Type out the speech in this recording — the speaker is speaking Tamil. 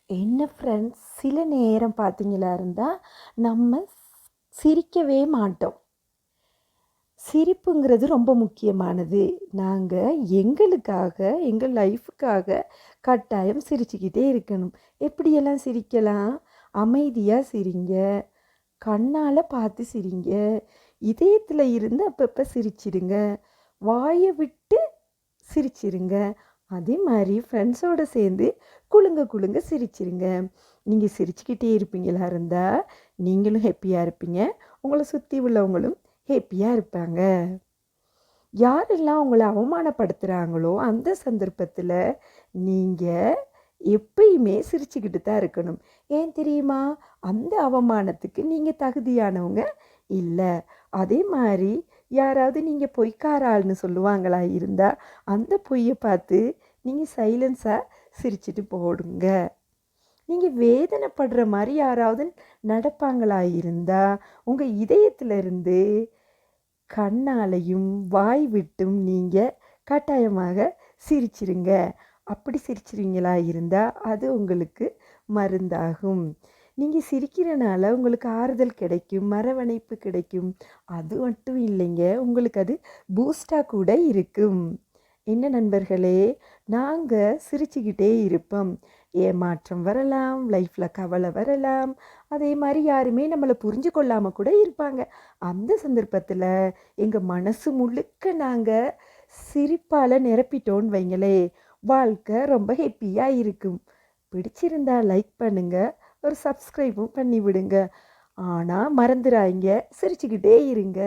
என்ன ஃப்ரெண்ட்ஸ், சில நேரம் பார்த்தீங்களா இருந்தால் நம்ம சிரிக்கவே மாட்டோம். சிரிப்புங்கிறது ரொம்ப முக்கியமானது. நாங்கள் எங்களுக்காக, எங்கள் லைஃபுக்காக கட்டாயம் சிரிச்சுக்கிட்டே இருக்கணும். எப்படியெல்லாம் சிரிக்கலாம்? அமைதியாக சிரிங்க, கண்ணால் பார்த்து சிரிங்க, இதயத்தில் இருந்து அப்பப்போ சிரிச்சிடுங்க, வாயை விட்டு சிரிச்சிருங்க. அதே மாதிரி ஃப்ரெண்ட்ஸோடு சேர்ந்து குலுங்க குலுங்க சிரிச்சிருங்க. நீங்கள் சிரிச்சுக்கிட்டே இருப்பீங்களா இருந்தால் நீங்களும் ஹேப்பியாக இருப்பீங்க, உங்களை சுற்றி உள்ளவங்களும் ஹேப்பியாக இருப்பாங்க. யாரெல்லாம் உங்களை அவமானப்படுத்துகிறாங்களோ அந்த சந்தர்ப்பத்தில் நீங்கள் எப்பயுமே சிரிச்சுக்கிட்டு தான் இருக்கணும். ஏன் தெரியுமா? அந்த அவமானத்துக்கு நீங்கள் தகுதியானவங்க இல்லை. அதே மாதிரி யாராவது நீங்கள் பொய்க்காராள்னு சொல்லுவாங்களா இருந்தால் அந்த பொய்யை பார்த்து நீங்கள் சைலன்ஸாக சிரிச்சிட்டு போடுங்க. நீங்கள் வேதனைப்படுற மாதிரி யாராவது நடப்பாங்களா இருந்தால் உங்கள் இதயத்திலிருந்து கண்ணாலையும் வாய் விட்டும் நீங்கள் கட்டாயமாக சிரிச்சிருங்க. அப்படி சிரிச்சிருங்களா இருந்தால் அது உங்களுக்கு மருந்தாகும். நீங்கள் சிரிக்கிறனால உங்களுக்கு ஆறுதல் கிடைக்கும், அரவணைப்பு கிடைக்கும். அது மட்டும் இல்லைங்க, உங்களுக்கு அது பூஸ்டாக கூட இருக்கும். என்ன நண்பர்களே, நாங்கள் சிரிச்சுக்கிட்டே இருப்போம். ஏமாற்றம் வரலாம், லைஃப்பில் கவலை வரலாம், அதே மாதிரி யாருமே நம்மளை புரிஞ்சு கொள்ளாமல் கூட இருப்பாங்க. அந்த சந்தர்ப்பத்தில் எங்கள் மனசு முழுக்க நாங்கள் சிரிப்பால் நிரப்பிட்டோன்னு வைங்களே, வாழ்க்கை ரொம்ப ஹேப்பியாக இருக்கும். பிடிச்சிருந்தா லைக் பண்ணுங்கள், ஒரு சப்ஸ்கிரைபும் பண்ணி விடுங்க. ஆனால் மறந்துடாதீங்க, சிரிச்சுக்கிட்டே இருங்க.